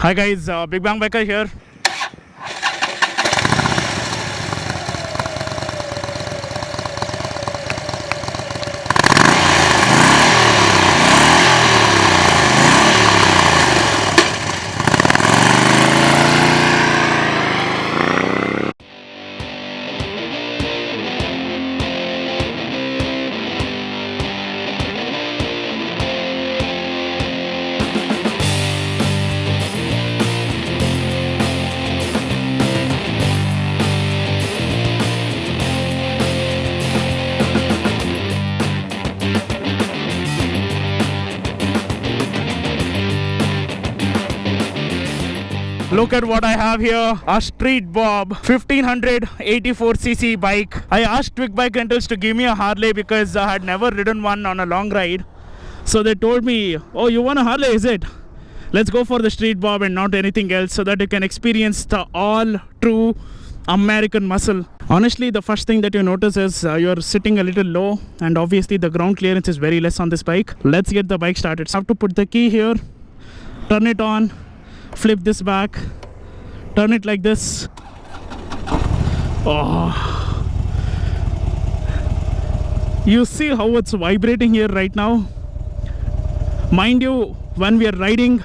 Hi guys, Bigbang Biker here. Look at what I have here, a Street Bob 1584cc bike. I asked Quick Bike Rentals to give me a Harley because I had never ridden one on a long ride. So they told me, oh, you want a Harley, is it? Let's go for the Street Bob and not anything else so that you can experience the all true American muscle. Honestly, the first thing that you notice is you're sitting a little low, and obviously the ground clearance is very less on this bike. Let's get the bike started. So I have to put the key here, turn it on, flip this back, turn it like this. Oh, you see how it's vibrating here right now? Mind you, when we are riding,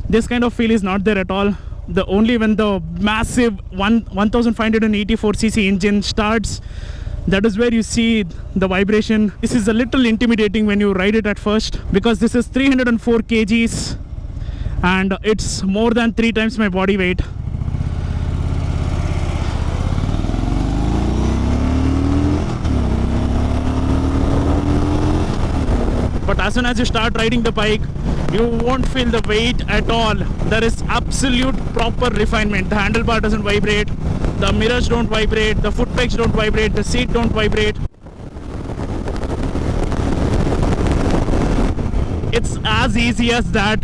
this kind of feel is not there at all. Only when the massive 1584cc engine starts, that is where you see the vibration. This is a little intimidating when you ride it at first because this is 304 kgs and it's more than 3 times my body weight. But as soon as you start riding the bike, you won't feel the weight at all. There is absolute proper refinement. The handlebar doesn't vibrate, the mirrors don't vibrate, the foot pegs don't vibrate, the seat don't vibrate. It's as easy as that.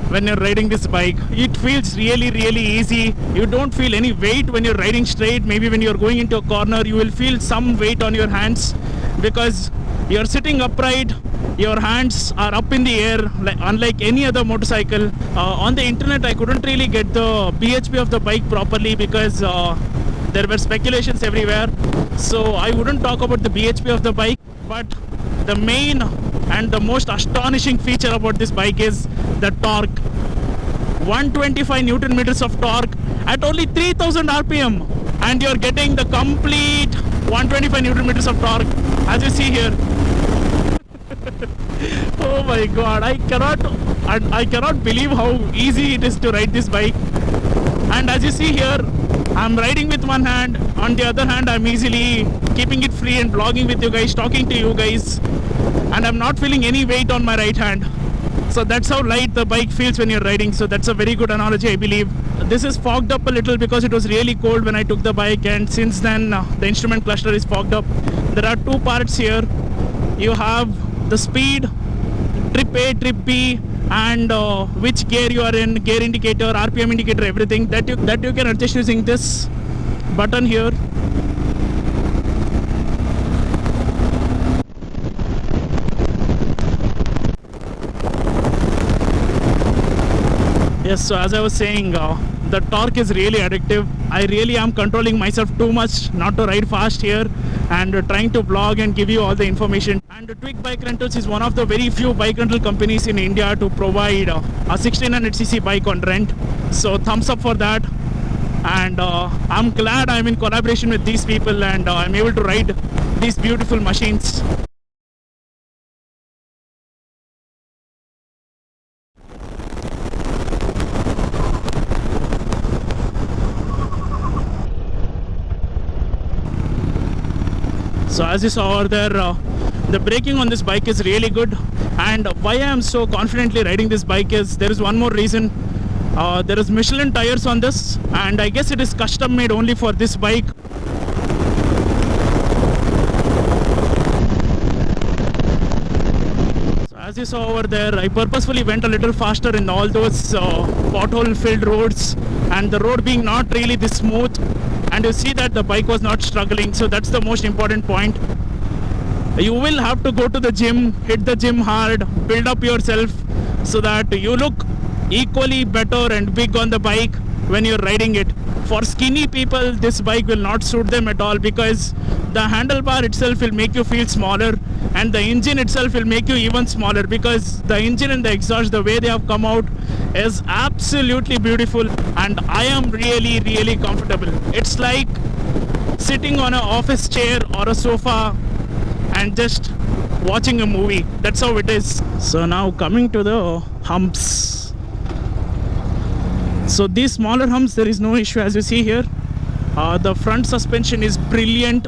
When you're riding this bike, it feels really easy. You don't feel any weight when you're riding straight. Maybe when you're going into a corner, you will feel some weight on your hands because you're sitting upright, your hands are up in the air, unlike any other motorcycle. On the internet, I couldn't really get the BHP of the bike properly because there were speculations everywhere. So I wouldn't talk about the BHP of the bike, but the main and the most astonishing feature about this bike is the torque. 125 Newton meters of torque at only 3000 RPM, and you're getting the complete 125 Newton meters of torque, as you see here. Oh my god, I cannot believe how easy it is to ride this bike. And as you see here, I'm riding with one hand, on the other hand I'm easily keeping it free and vlogging with you guys, talking to you guys, and I'm not feeling any weight on my right hand. So that's how light the bike feels when you're riding. So that's a very good analogy, I believe. This is fogged up a little because it was really cold when I took the bike, and since then the instrument cluster is fogged up. There are 2 parts here. You have the speed, trip A, trip B, and which gear you are in, gear indicator, RPM indicator, everything that you can adjust using this button here. Yes, so as I was saying, the torque is really addictive. I really am controlling myself too much not to ride fast here and trying to vlog and give you all the information. And Quick Bike Rentals is one of the very few bike rental companies in India to provide a 1600cc bike on rent. So thumbs up for that. And I'm glad I'm in collaboration with these people and I'm able to ride these beautiful machines. So as you saw over there, the braking on this bike is really good. And why I am so confidently riding this bike is there is one more reason. There is Michelin tires on this, and I guess it is custom made only for this bike. So as you saw over there, I purposefully went a little faster in all those pothole filled roads, and the road being not really this smooth, and you see that the bike was not struggling. So that's the most important point. You will have to go to the gym, hit the gym hard, build up yourself so that you look equally better and big on the bike when you're riding it. For skinny people, this bike will not suit them at all, because the handlebar itself will make you feel smaller, and the engine itself will make you even smaller, because the engine and the exhaust, the way they have come out, is absolutely beautiful, and I am really comfortable. It's like sitting on an office chair or a sofa and just watching a movie. That's how it is. So now coming to the humps. So these smaller humps, there is no issue, as you see here. The front suspension is brilliant.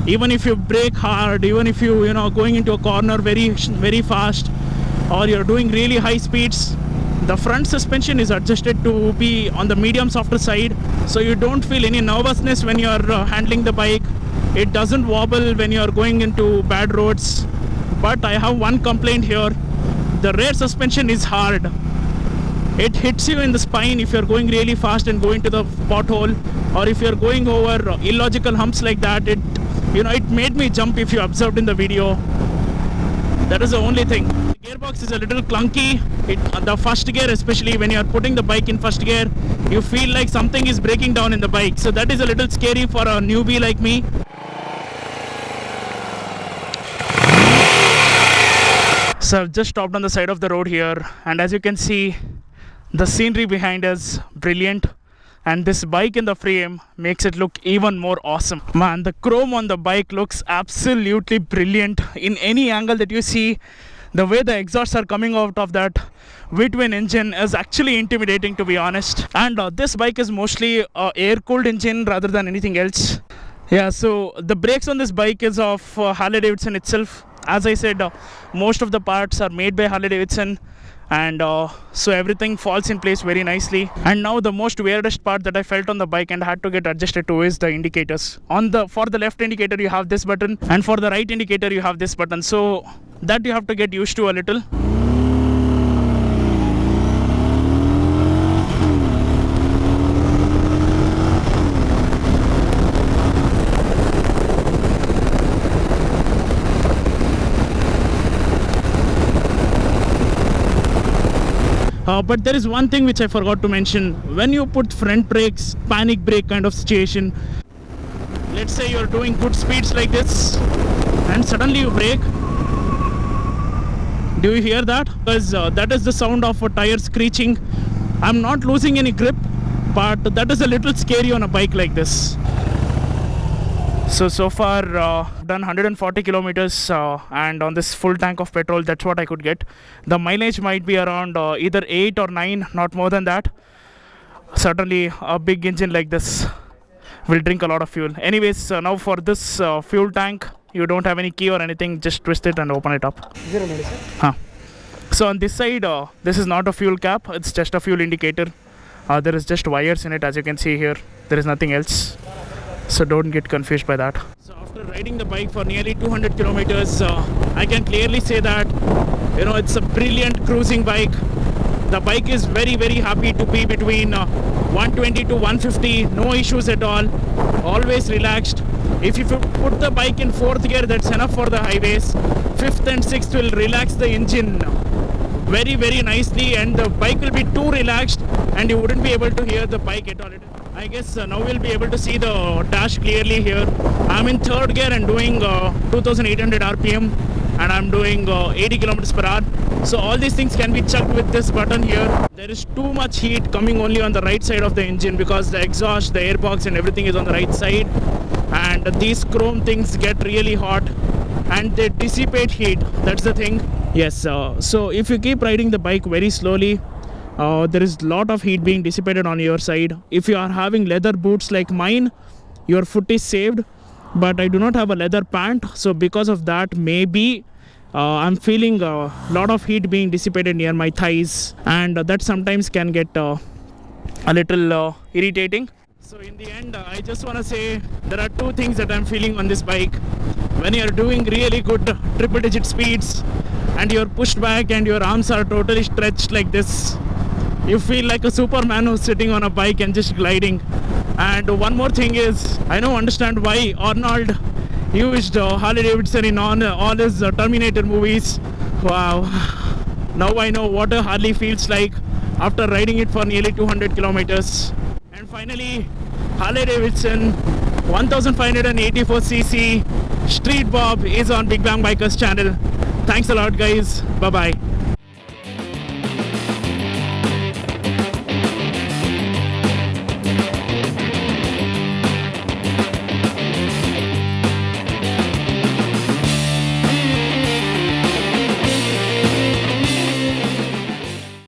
Even if you brake hard, even if you going into a corner very fast, or you're doing really high speeds, the front suspension is adjusted to be on the medium softer side, so you don't feel any nervousness when you're handling the bike. It doesn't wobble when you're going into bad roads. But I have one complaint here: the rear suspension is hard. It hits you in the spine if you're going really fast and going to the pothole, or if you're going over illogical humps like that. It made me jump, if you observed in the video. That is the only thing. The gearbox is a little clunky. The first gear, especially when you're putting the bike in first gear, you feel like something is breaking down in the bike. So that is a little scary for a newbie like me. So I've just stopped on the side of the road here, and as you can see, the scenery behind us, brilliant, and this bike in the frame makes it look even more awesome. Man, the chrome on the bike looks absolutely brilliant. In any angle that you see, the way the exhausts are coming out of that V-twin engine is actually intimidating, to be honest. And this bike is mostly air-cooled engine rather than anything else. Yeah, so the brakes on this bike is of Harley-Davidson itself. As I said, most of the parts are made by Harley-Davidson, and so everything falls in place very nicely. And now the most weirdest part that I felt on the bike and had to get adjusted to is the indicators. For the left indicator you have this button, and for the right indicator you have this button, so that you have to get used to a little. But there is one thing which I forgot to mention. When you put front brakes, panic brake kind of situation, let's say you're doing good speeds like this and suddenly you brake. Do you hear that? Because that is the sound of a tire screeching. I'm not losing any grip, but that is a little scary on a bike like this. So far done 140 kilometers and on this full tank of petrol, that's what I could get. The mileage might be around either 8 or 9, not more than that. Certainly a big engine like this will drink a lot of fuel. Anyways, now for this fuel tank, you don't have any key or anything, just twist it and open it up. So on this side, this is not a fuel cap, it's just a fuel indicator. There is just wires in it, as you can see here. There is nothing else, so don't get confused by that. So after riding the bike for nearly 200 kilometers, I can clearly say that it's a brilliant cruising bike. The bike is very happy to be between 120 to 150, no issues at all, always relaxed. If you put the bike in 4th gear, that's enough for the highways. 5th and 6th will relax the engine very nicely, and the bike will be too relaxed and you wouldn't be able to hear the bike at all. I guess now we'll be able to see the dash clearly here. I'm in 3rd gear and doing 2800 RPM, and I'm doing 80 kilometers per hour. So all these things can be checked with this button here. There is too much heat coming only on the right side of the engine because the exhaust, the airbox and everything is on the right side, and these chrome things get really hot and they dissipate heat. That's the thing. Yes, so if you keep riding the bike very slowly, there is a lot of heat being dissipated on your side. If you are having leather boots like mine, your foot is saved, but I do not have a leather pant, so because of that maybe I'm feeling a lot of heat being dissipated near my thighs, and that sometimes can get a little irritating. So in the end, I just want to say there are two things that I'm feeling on this bike. When you're doing really good triple digit speeds and you're pushed back and your arms are totally stretched like this, you feel like a Superman who's sitting on a bike and just gliding. And one more thing is, I don't understand why Arnold used Harley-Davidson in all his Terminator movies. Wow. Now I know what a Harley feels like after riding it for nearly 200 kilometers. And finally, Harley-Davidson 1584cc Street Bob is on Bigbang Bikers channel. Thanks a lot, guys. Bye bye.